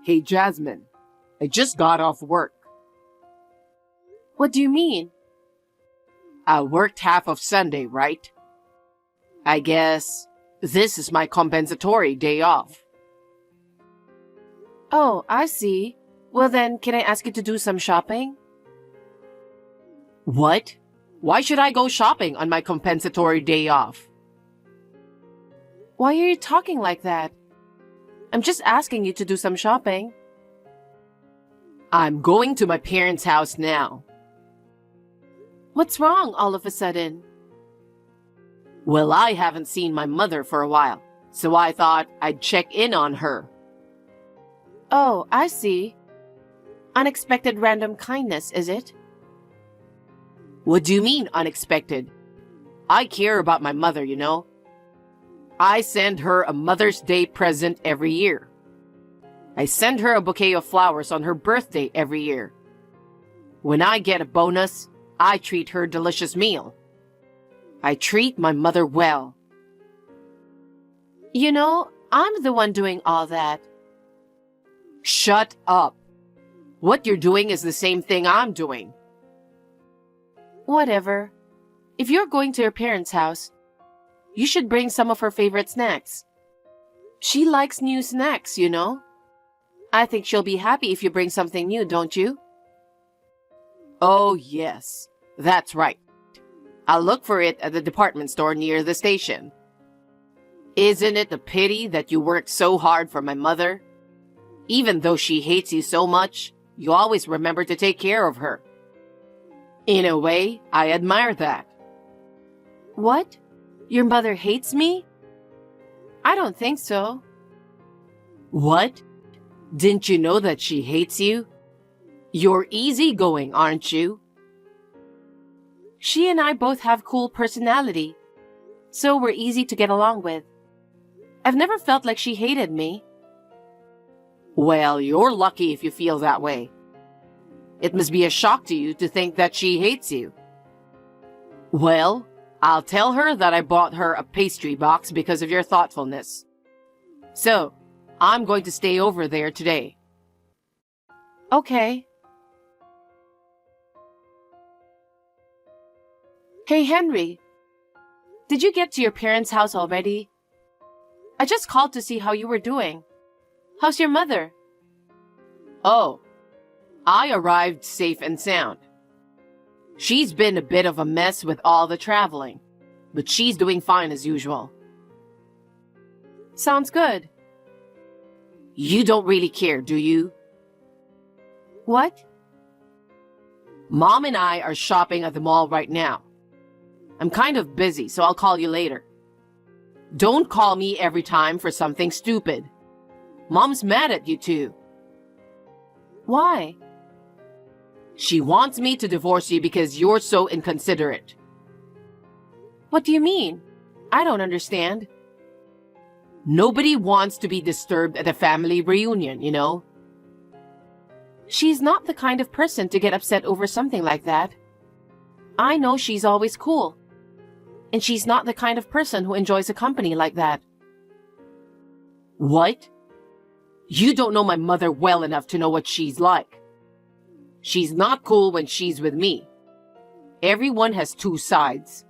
Hey Jasmine, I just got off work. What do you mean? I worked half of Sunday, right? I guess this is my compensatory day off. Oh, I see. Well then, can I ask you to do some shopping? What? Why should I go shopping on my compensatory day off? Why are you talking like that? I'm just asking you to do some shopping. I'm going to my parents' house now. What's wrong all of a sudden? Well, I haven't seen my mother for a while, so I thought I'd check in on her. Oh, I see. Unexpected random kindness, is it? What do you mean, unexpected? I care about my mother, you know. I send her a Mother's Day present every year. I send her a bouquet of flowers on her birthday every year. When I get a bonus, I treat her a delicious meal. I treat my mother well. You know, I'm the one doing all that. Shut up. What you're doing is the same thing I'm doing. Whatever. If you're going to your parents' house, you should bring some of her favorite snacks. She likes new snacks, you know. I think she'll be happy if you bring something new, don't you? Oh, yes. That's right. I'll look for it at the department store near the station. Isn't it a pity that you worked so hard for my mother? Even though she hates you so much, you always remember to take care of her. In a way, I admire that. What? Your mother hates me? I don't think so. What? Didn't you know that she hates you? You're easygoing, aren't you? She and I both have cool personality, so we're easy to get along with. I've never felt like she hated me. Well, you're lucky if you feel that way. It must be a shock to you to think that she hates you. Well, I'll tell her that I bought her a pastry box because of your thoughtfulness. So, I'm going to stay over there today. Okay. Hey, Henry. Did you get to your parents' house already? I just called to see how you were doing. How's your mother? Oh, I arrived safe and sound. She's been a bit of a mess with all the traveling, but she's doing fine as usual. Sounds good. You don't really care, do you? What? Mom and I are shopping at the mall right now. I'm kind of busy, so I'll call you later. Don't call me every time for something stupid. Mom's mad at you too. Why? She wants me to divorce you because you're so inconsiderate. What do you mean? I don't understand. Nobody wants to be disturbed at a family reunion, you know? She's not the kind of person to get upset over something like that. I know she's always cool. And she's not the kind of person who enjoys a company like that. What? You don't know my mother well enough to know what she's like. She's not cool when she's with me. Everyone has two sides.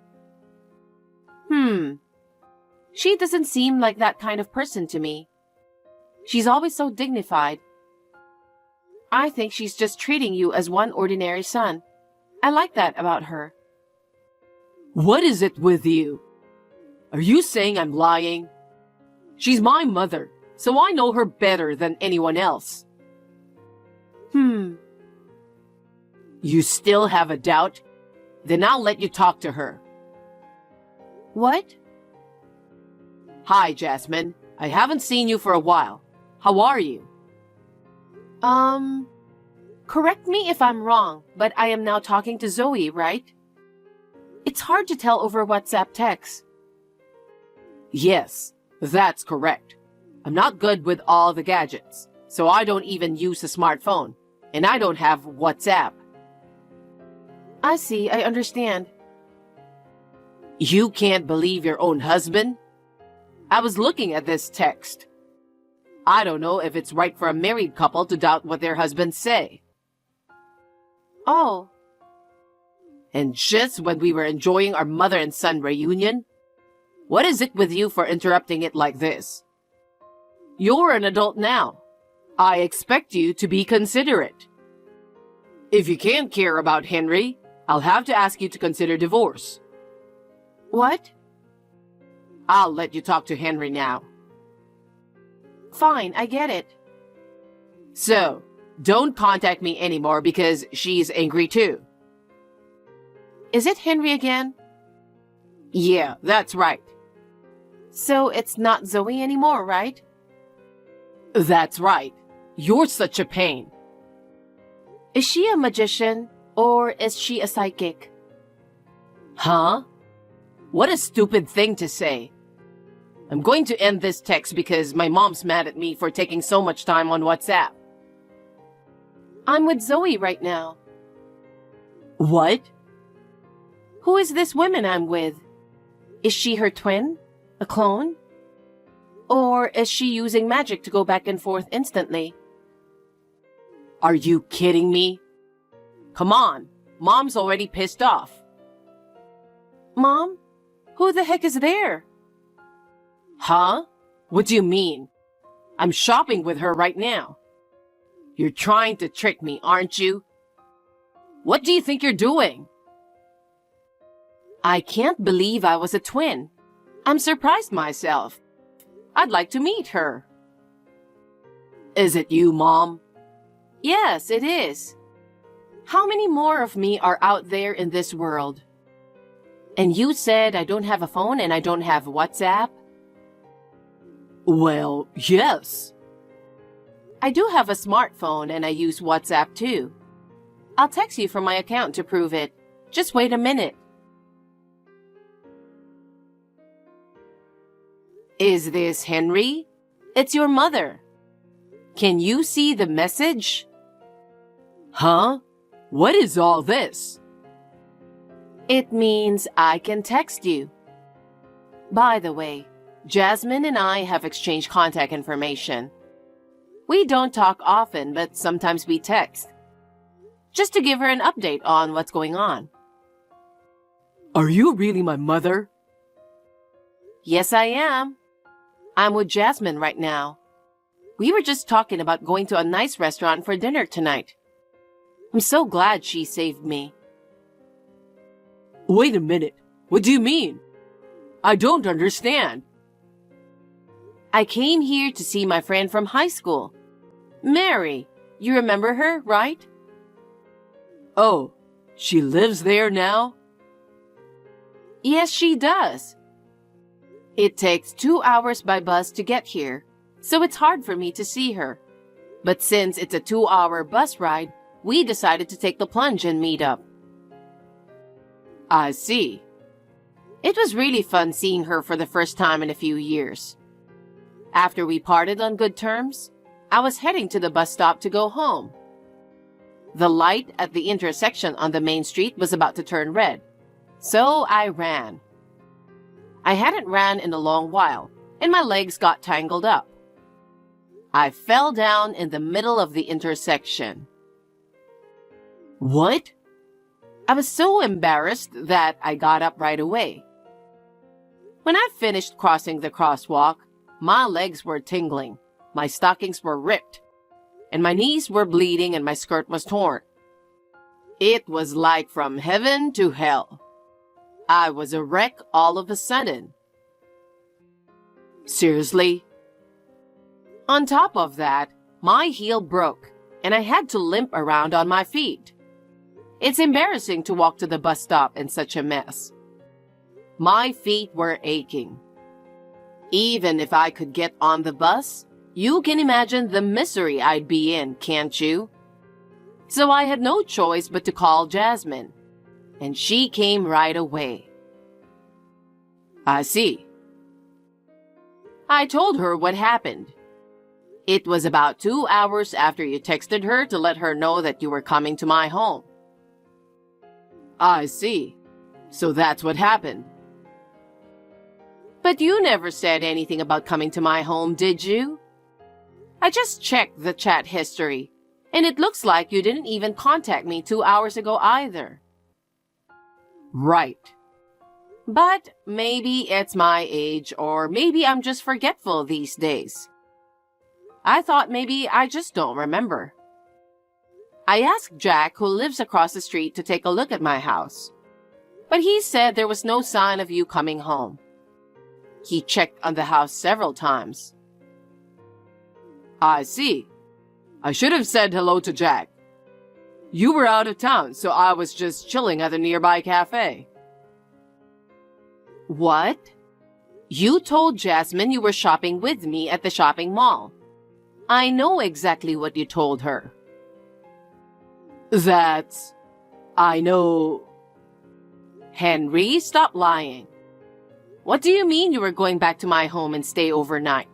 She doesn't seem like that kind of person to me. She's always so dignified. I think she's just treating you as one ordinary son. I like that about her. What is it with you? Are you saying I'm lying? She's my mother, so I know her better than anyone else. You still have a doubt? Then I'll let you talk to her. What? Hi, Jasmine. I haven't seen you for a while. How are you? Correct me if I'm wrong, but I am now talking to Zoe, right? It's hard to tell over WhatsApp text. Yes, that's correct. I'm not good with all the gadgets, so I don't even use a smartphone, and I don't have WhatsApp. I see, I understand. You can't believe your own husband? I was looking at this text. I don't know if it's right for a married couple to doubt what their husbands say. Oh, And just when we were enjoying our mother and son reunion, what is it with you for interrupting it like this? You're an adult now. I expect you to be considerate. If you can't care about Henry, I'll have to ask you to consider divorce. what? I'll let you talk to Henry now. Fine, I get it. So, don't contact me anymore because she's angry too. Is it Henry again? Yeah, that's right. So it's not Zoe anymore, right? That's right. You're such a pain. Is she a magician or is she a psychic? Huh? What a stupid thing to say. I'm going to end this text because my mom's mad at me for taking so much time on WhatsApp. I'm with Zoe right now. What? Who is this woman I'm with? Is she her twin? A clone? Or is she using magic to go back and forth instantly? Are you kidding me? Come on, Mom's already pissed off. Mom? Who the heck is there? Huh? What do you mean? I'm shopping with her right now. You're trying to trick me, aren't you? What do you think you're doing? I can't believe I was a twin. I'm surprised myself. I'd like to meet her. Is it you, Mom? Yes, it is. How many more of me are out there in this world? And you said I don't have a phone and I don't have WhatsApp? Well, yes. I do have a smartphone and I use WhatsApp too. I'll text you from my account to prove it. Just wait a minute. Is this Henry? It's your mother. Can you see the message? Huh? What is all this? It means I can text you. By the way, Jasmine and I have exchanged contact information. We don't talk often, but sometimes we text. Just to give her an update on what's going on. Are you really my mother? Yes, I am. I'm with Jasmine right now. We were just talking about going to a nice restaurant for dinner tonight. I'm so glad she saved me. Wait a minute. What do you mean? I don't understand. I came here to see my friend from high school. Mary, you remember her, right? Oh, she lives there now? Yes, she does. It takes 2 hours by bus to get here, so it's hard for me to see her. But since it's a 2-hour bus ride, we decided to take the plunge and meet up. I see. It was really fun seeing her for the first time in a few years. After we parted on good terms, I was heading to the bus stop to go home. The light at the intersection on the main street was about to turn red, so I ran. I hadn't ran in a long while, and my legs got tangled up. I fell down in the middle of the intersection. What? I was so embarrassed that I got up right away. When I finished crossing the crosswalk, my legs were tingling, my stockings were ripped, and my knees were bleeding and my skirt was torn. It was like from heaven to hell. I was a wreck all of a sudden. Seriously? On top of that, my heel broke, and I had to limp around on my feet. It's embarrassing to walk to the bus stop in such a mess. My feet were aching. Even if I could get on the bus, you can imagine the misery I'd be in, can't you? So I had no choice but to call Jasmine, and she came right away. I see. I told her what happened. It was about 2 hours after you texted her to let her know that you were coming to my home. I see. So that's what happened. But you never said anything about coming to my home, did you? I just checked the chat history, and it looks like you didn't even contact me 2 hours ago either. Right. But maybe it's my age, or maybe I'm just forgetful these days. I thought maybe I just don't remember. I asked Jack, who lives across the street, to take a look at my house, but he said there was no sign of you coming home. He checked on the house several times. I see. I should have said hello to Jack. You were out of town, so I was just chilling at a nearby cafe. What? You told Jasmine you were shopping with me at the shopping mall. I know exactly what you told her. I know. Henry, stop lying. What do you mean you were going back to my home and stay overnight?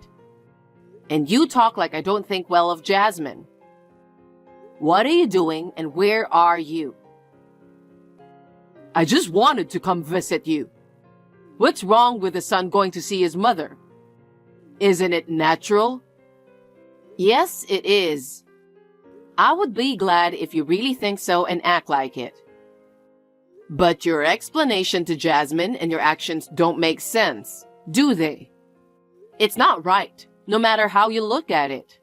And you talk like I don't think well of Jasmine. What are you doing and where are you? I just wanted to come visit you. What's wrong with a son going to see his mother? Isn't it natural? Yes, it is. I would be glad if you really think so and act like it. But your explanation to Jasmine and your actions don't make sense, do they? It's not right, no matter how you look at it.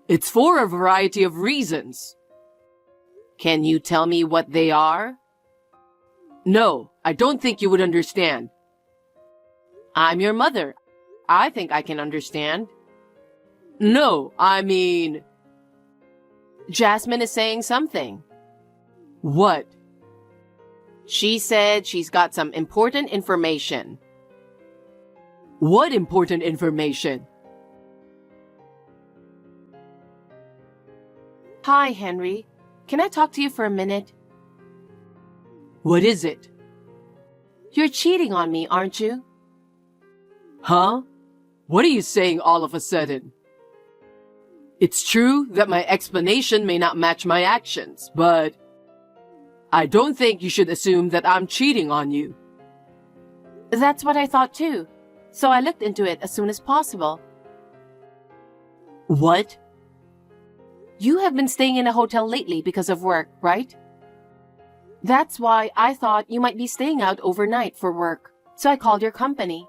It's for a variety of reasons. Can you tell me what they are? No, I don't think you would understand. I'm your mother. I think I can understand. No, I mean... Jasmine is saying something. What? She said she's got some important information. What important information? Hi, Henry. Can I talk to you for a minute? What is it? You're cheating on me, aren't you? Huh? What are you saying all of a sudden? It's true that my explanation may not match my actions, but I don't think you should assume that I'm cheating on you. That's what I thought too, so I looked into it as soon as possible. What? You have been staying in a hotel lately because of work, right? That's why I thought you might be staying out overnight for work, so I called your company.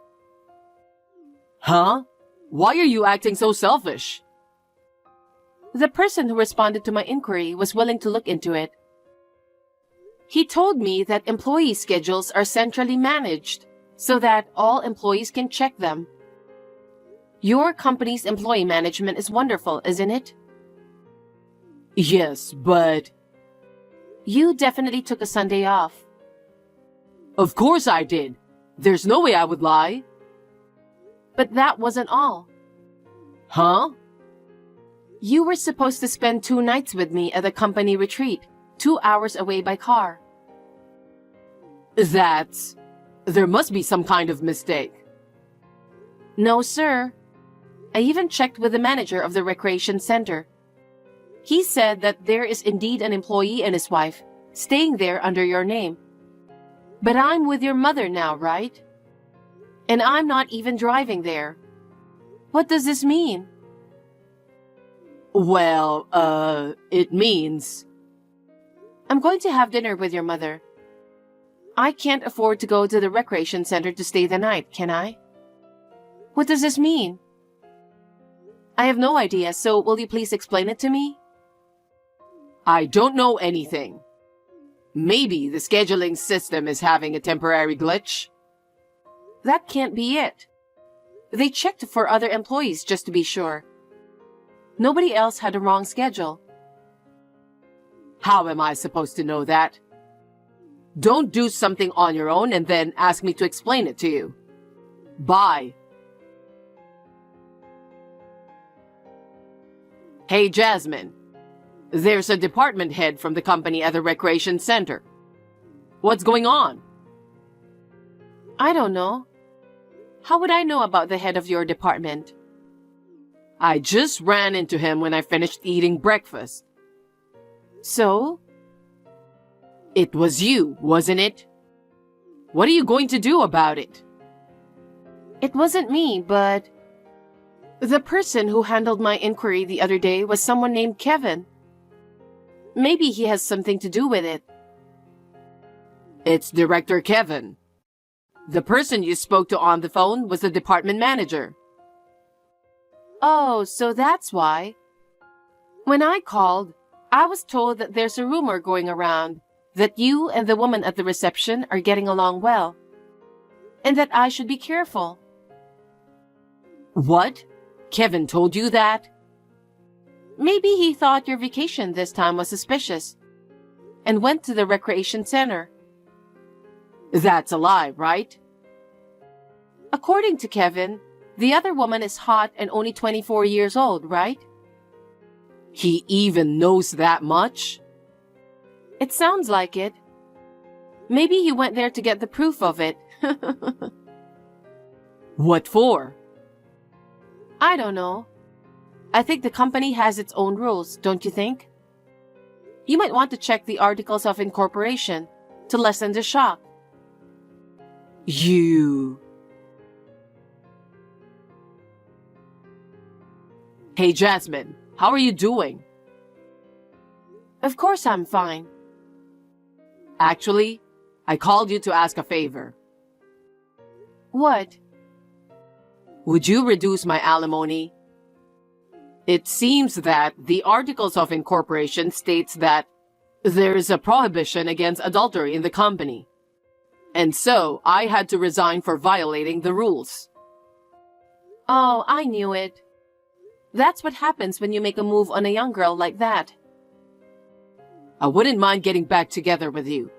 Huh? Why are you acting so selfish? The person who responded to my inquiry was willing to look into it. He told me that employee schedules are centrally managed, so that all employees can check them. Your company's employee management is wonderful, isn't it? Yes, but... You definitely took a Sunday off. Of course I did. There's no way I would lie. But that wasn't all. Huh? You were supposed to spend 2 nights with me at a company retreat, 2 hours away by car. There must be some kind of mistake. No, sir. I even checked with the manager of the recreation center. He said that there is indeed an employee and his wife staying there under your name. But I'm with your mother now, right? And I'm not even driving there. What does this mean? Well, it means... I'm going to have dinner with your mother. I can't afford to go to the recreation center to stay the night, can I? What does this mean? I have no idea, so will you please explain it to me? I don't know anything. Maybe the scheduling system is having a temporary glitch. That can't be it. They checked for other employees just to be sure. Nobody else had a wrong schedule. How am I supposed to know that? Don't do something on your own and then ask me to explain it to you. Bye. Hey, Jasmine. There's a department head from the company at the recreation center. What's going on? I don't know. How would I know about the head of your department? I just ran into him when I finished eating breakfast. So? It was you, wasn't it? What are you going to do about it? It wasn't me, but... The person who handled my inquiry the other day was someone named Kevin. Maybe he has something to do with it. It's Director Kevin. The person you spoke to on the phone was the department manager. Oh, so that's why. When I called, I was told that there's a rumor going around that you and the woman at the reception are getting along well, and that I should be careful. What? Kevin told you that? Maybe he thought your vacation this time was suspicious and went to the recreation center. That's a lie, right? According to Kevin, the other woman is hot and only 24 years old, right? He even knows that much? It sounds like it. Maybe he went there to get the proof of it. What for? I don't know. I think the company has its own rules, don't you think? You might want to check the articles of incorporation to lessen the shock. You... Hey, Jasmine, how are you doing? Of course I'm fine. Actually, I called you to ask a favor. What? Would you reduce my alimony? It seems that the articles of incorporation states that there is a prohibition against adultery in the company. And so I had to resign for violating the rules. Oh, I knew it. That's what happens when you make a move on a young girl like that. I wouldn't mind getting back together with you.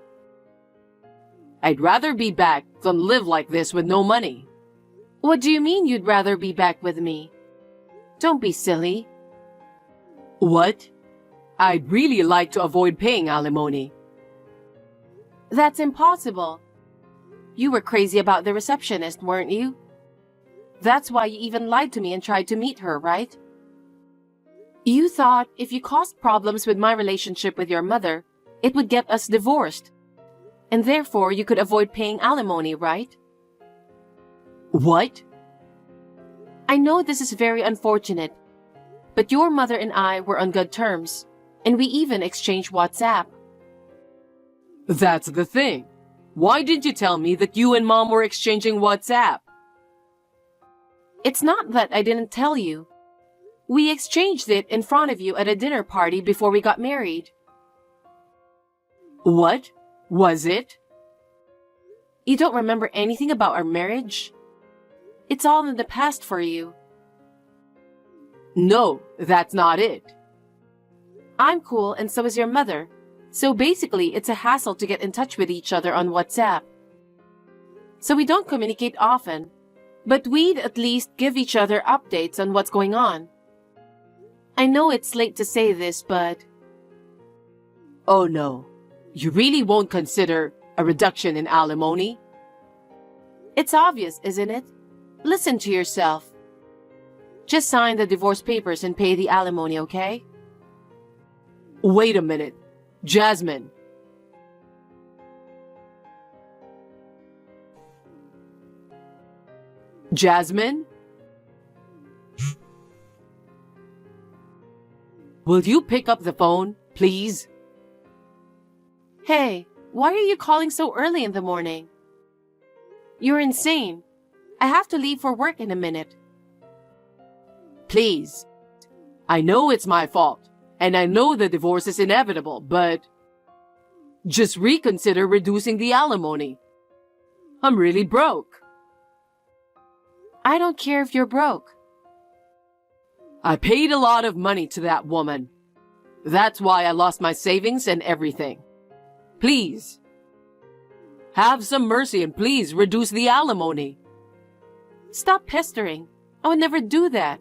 I'd rather be back than live like this with no money. What do you mean you'd rather be back with me? Don't be silly. What? I'd really like to avoid paying alimony. That's impossible. You were crazy about the receptionist, weren't you? That's why you even lied to me and tried to meet her, right? You thought if you caused problems with my relationship with your mother, it would get us divorced. And therefore you could avoid paying alimony, right? What? I know this is very unfortunate, but your mother and I were on good terms, and we even exchanged WhatsApp. That's the thing. Why didn't you tell me that you and Mom were exchanging WhatsApp? It's not that I didn't tell you. We exchanged it in front of you at a dinner party before we got married. What? Was it? You don't remember anything about our marriage? It's all in the past for you. No, that's not it. I'm cool and so is your mother. So basically, it's a hassle to get in touch with each other on WhatsApp. So we don't communicate often, but we'd at least give each other updates on what's going on. I know it's late to say this, but... Oh no, you really won't consider a reduction in alimony? It's obvious, isn't it? Listen to yourself. Just sign the divorce papers and pay the alimony, okay? Wait a minute. Jasmine. Jasmine? Will you pick up the phone, please? Hey, why are you calling so early in the morning? You're insane. I have to leave for work in a minute. Please. I know it's my fault, and I know the divorce is inevitable, but just reconsider reducing the alimony. I'm really broke. I don't care if you're broke. I paid a lot of money to that woman. That's why I lost my savings and everything. Please. Have some mercy and please reduce the alimony. Stop pestering. I would never do that.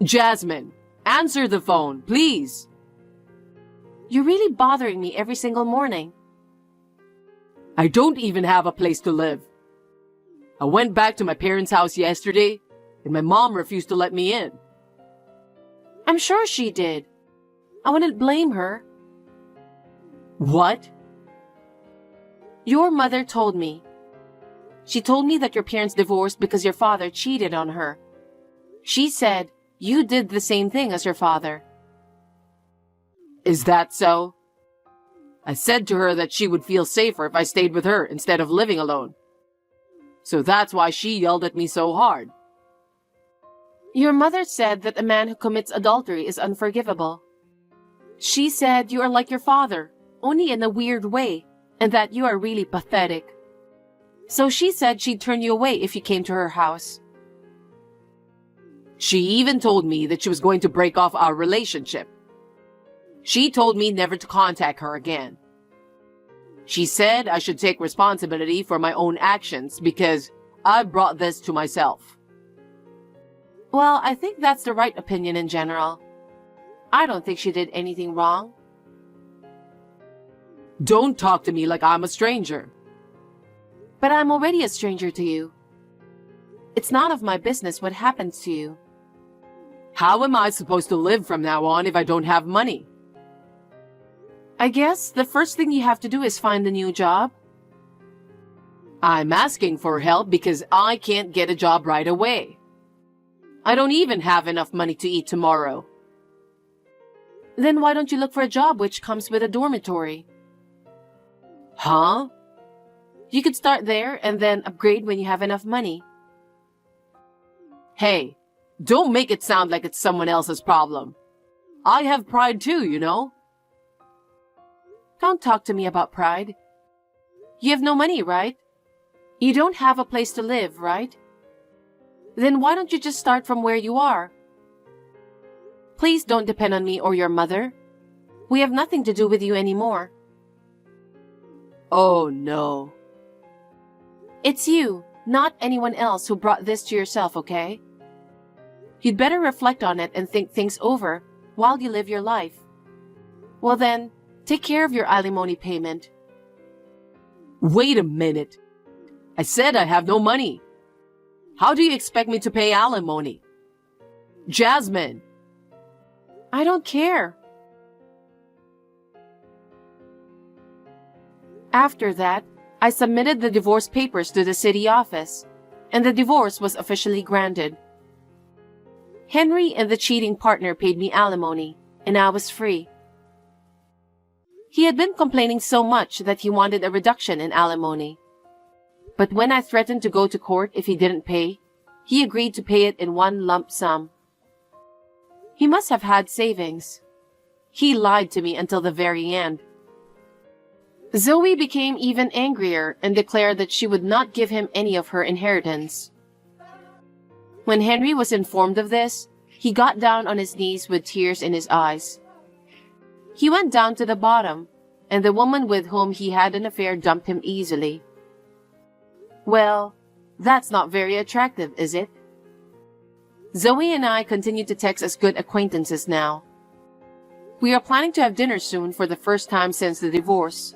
Jasmine, answer the phone, please. You're really bothering me every single morning. I don't even have a place to live. I went back to my parents' house yesterday, and my mom refused to let me in. I'm sure she did. I wouldn't blame her. What? Your mother told me. She told me that your parents divorced because your father cheated on her. She said you did the same thing as your father. Is that so? I said to her that she would feel safer if I stayed with her instead of living alone. So that's why she yelled at me so hard. Your mother said that a man who commits adultery is unforgivable. She said you are like your father, only in a weird way, and that you are really pathetic. So she said she'd turn you away if you came to her house. She even told me that she was going to break off our relationship. She told me never to contact her again. She said I should take responsibility for my own actions because I brought this to myself. Well, I think that's the right opinion in general. I don't think she did anything wrong. Don't talk to me like I'm a stranger. But I'm already a stranger to you. It's none of my business what happens to you. How am I supposed to live from now on if I don't have money? I guess the first thing you have to do is find a new job. I'm asking for help because I can't get a job right away. I don't even have enough money to eat tomorrow. Then why don't you look for a job which comes with a dormitory? Huh? You could start there and then upgrade when you have enough money. Hey, don't make it sound like it's someone else's problem. I have pride too, you know? Don't talk to me about pride. You have no money, right? You don't have a place to live, right? Then why don't you just start from where you are? Please don't depend on me or your mother. We have nothing to do with you anymore. Oh no. It's you, not anyone else who brought this to yourself, okay? You'd better reflect on it and think things over while you live your life. Well then, take care of your alimony payment. Wait a minute. I said I have no money. How do you expect me to pay alimony? Jasmine! I don't care. After that, I submitted the divorce papers to the city office, and the divorce was officially granted. Henry and the cheating partner paid me alimony, and I was free. He had been complaining so much that he wanted a reduction in alimony. But when I threatened to go to court if he didn't pay, he agreed to pay it in one lump sum. He must have had savings. He lied to me until the very end. Zoe became even angrier and declared that she would not give him any of her inheritance. When Henry was informed of this, he got down on his knees with tears in his eyes. He went down to the bottom, and the woman with whom he had an affair dumped him easily. Well, that's not very attractive, is it? Zoe and I continue to text as good acquaintances now. We are planning to have dinner soon for the first time since the divorce.